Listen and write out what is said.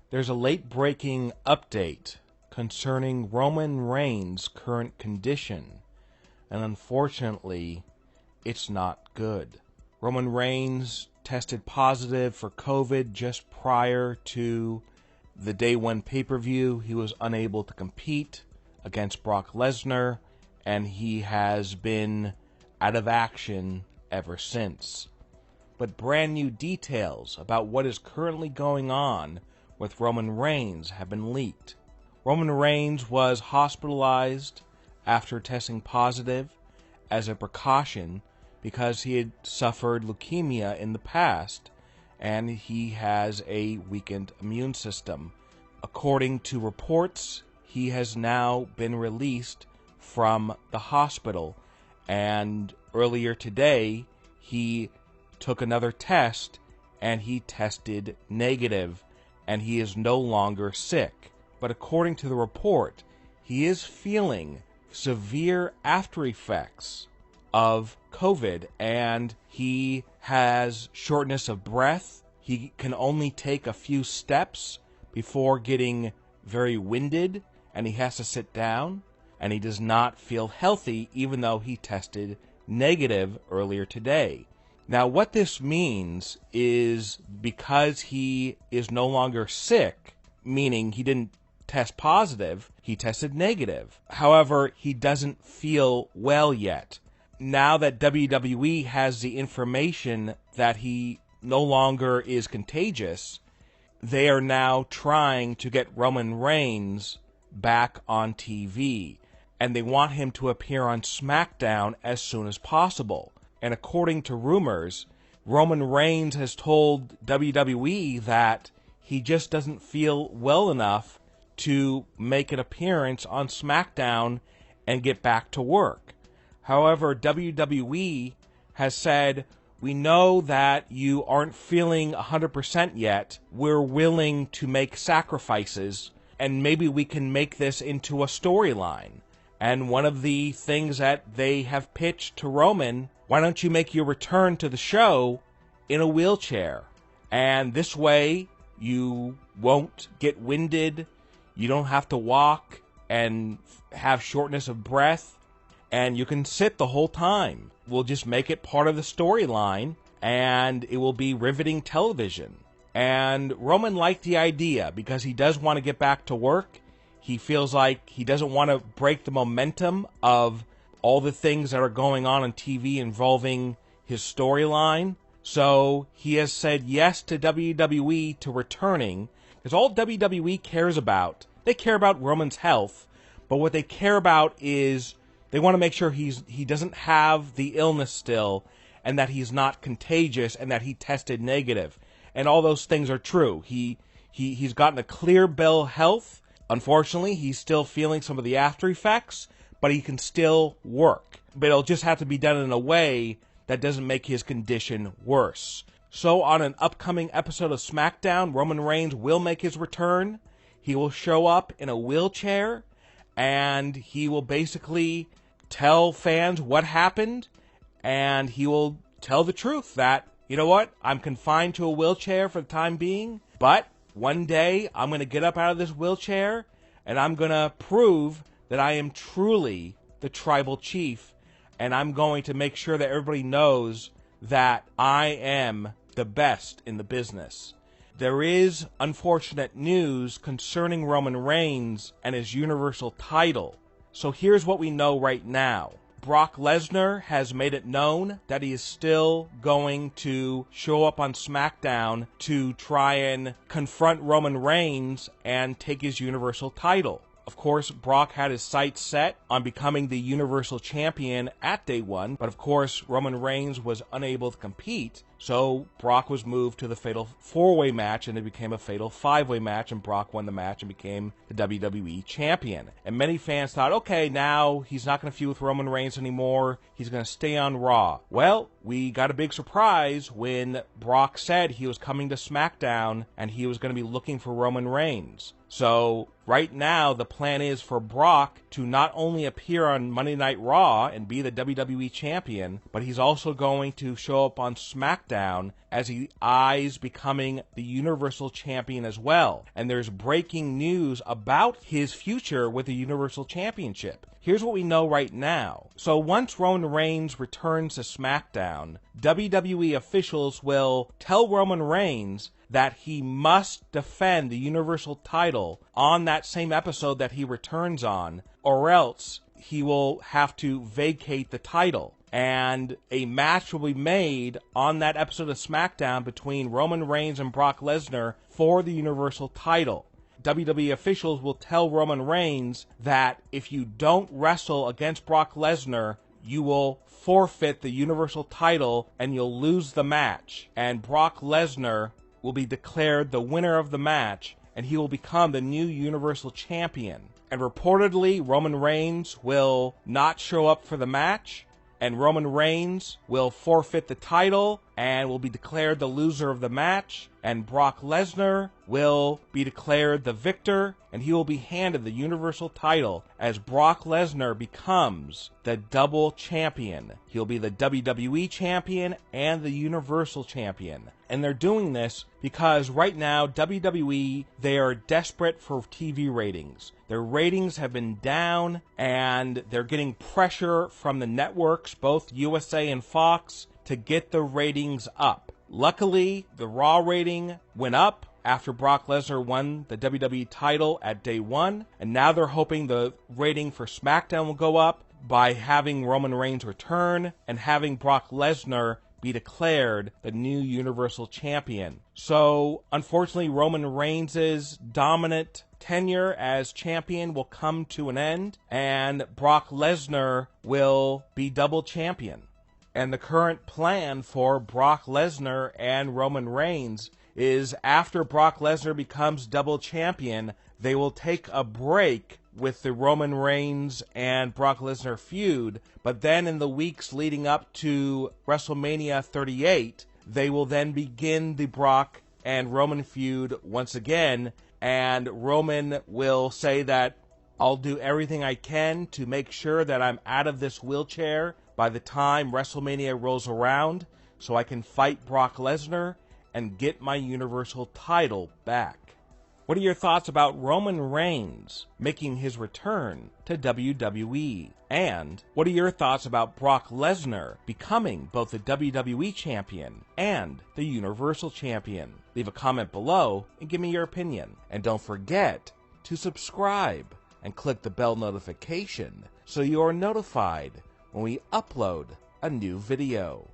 There's a late-breaking update concerning Roman Reigns' current condition, and unfortunately, it's not good. Roman Reigns tested positive for COVID just prior to the Day 1 pay-per-view. He was unable to compete against Brock Lesnar, and he has been out of action ever since. But brand new details about what is currently going on with Roman Reigns have been leaked. Roman Reigns was hospitalized after testing positive as a precaution because he had suffered leukemia in the past and he has a weakened immune system. According to reports, he has now been released from the hospital, and earlier today he took another test and he tested negative, and he is no longer sick. But according to the report, he is feeling severe after effects of COVID, and he has shortness of breath. He can only take a few steps before getting very winded, and he has to sit down, and he does not feel healthy even though he tested negative earlier today. Now, what this means is because he is no longer sick, meaning he didn't test positive, he tested negative. However, he doesn't feel well yet. Now that WWE has the information that he no longer is contagious, they are now trying to get Roman Reigns back on TV, and they want him to appear on SmackDown as soon as possible. And according to rumors, Roman Reigns has told WWE that he just doesn't feel well enough to make an appearance on SmackDown and get back to work. However, WWE has said, we know that you aren't feeling 100% yet. We're willing to make sacrifices, and maybe we can make this into a storyline. And one of the things that they have pitched to Roman, why don't you make your return to the show in a wheelchair? And this way, you won't get winded, you don't have to walk and have shortness of breath, and you can sit the whole time. We'll just make it part of the storyline, and it will be riveting television. And Roman liked the idea because he does want to get back to work. He feels like he doesn't want to break the momentum of all the things that are going on TV involving his storyline. So he has said yes to WWE to returning, because all WWE cares about, they care about Roman's health, but what they care about is they want to make sure he doesn't have the illness still, and that he's not contagious, and that he tested negative. And all those things are true. He's gotten a clear bill of health. Unfortunately, he's still feeling some of the after effects, but he can still work. But it'll just have to be done in a way that doesn't make his condition worse. So on an upcoming episode of SmackDown, Roman Reigns will make his return. He will show up in a wheelchair, and he will basically tell fans what happened, and he will tell the truth that, you know what, I'm confined to a wheelchair for the time being, but one day, I'm going to get up out of this wheelchair, and I'm going to prove that I am truly the tribal chief, and I'm going to make sure that everybody knows that I am the best in the business. There is unfortunate news concerning Roman Reigns and his Universal title. So here's what we know right now. Brock Lesnar has made it known that he is still going to show up on SmackDown to try and confront Roman Reigns and take his Universal title. Of course, Brock had his sights set on becoming the Universal Champion at Day 1, but of course, Roman Reigns was unable to compete, so Brock was moved to the Fatal 4-Way match, and it became a Fatal 5-Way match, and Brock won the match and became the WWE Champion. And many fans thought, okay, now he's not going to feud with Roman Reigns anymore, he's going to stay on Raw. Well, we got a big surprise when Brock said he was coming to SmackDown, and he was going to be looking for Roman Reigns. So, right now, the plan is for Brock to not only appear on Monday Night Raw and be the WWE Champion, but he's also going to show up on SmackDown SmackDown as he eyes becoming the Universal Champion as well. And there's breaking news about his future with the Universal Championship. Here's what we know right now. So once Roman Reigns returns to SmackDown, WWE officials will tell Roman Reigns that he must defend the Universal title on that same episode that he returns on, or else he will have to vacate the title. And a match will be made on that episode of SmackDown between Roman Reigns and Brock Lesnar for the Universal title. WWE officials will tell Roman Reigns that if you don't wrestle against Brock Lesnar, you will forfeit the Universal title and you'll lose the match. And Brock Lesnar will be declared the winner of the match, and he will become the new Universal Champion. And reportedly, Roman Reigns will not show up for the match, and Roman Reigns will forfeit the title and will be declared the loser of the match, and Brock Lesnar will be declared the victor, and he will be handed the Universal title as Brock Lesnar becomes the double champion. He'll be the WWE champion and the Universal champion. And they're doing this because right now, WWE, they are desperate for TV ratings. Their ratings have been down, and they're getting pressure from the networks, both USA and Fox, to get the ratings up. Luckily, the Raw rating went up after Brock Lesnar won the WWE title at day one, and now they're hoping the rating for SmackDown will go up by having Roman Reigns return and having Brock Lesnar be declared the new Universal Champion. So, unfortunately, Roman Reigns' dominant tenure as champion will come to an end, and Brock Lesnar will be double champion. And the current plan for Brock Lesnar and Roman Reigns is after Brock Lesnar becomes double champion, they will take a break with the Roman Reigns and Brock Lesnar feud, but then in the weeks leading up to WrestleMania 38, they will then begin the Brock and Roman feud once again, and Roman will say that I'll do everything I can to make sure that I'm out of this wheelchair by the time WrestleMania rolls around so I can fight Brock Lesnar and get my Universal title back. What are your thoughts about Roman Reigns making his return to WWE? And what are your thoughts about Brock Lesnar becoming both the WWE Champion and the Universal Champion? Leave a comment below and give me your opinion. And don't forget to subscribe and click the bell notification so you are notified when we upload a new video.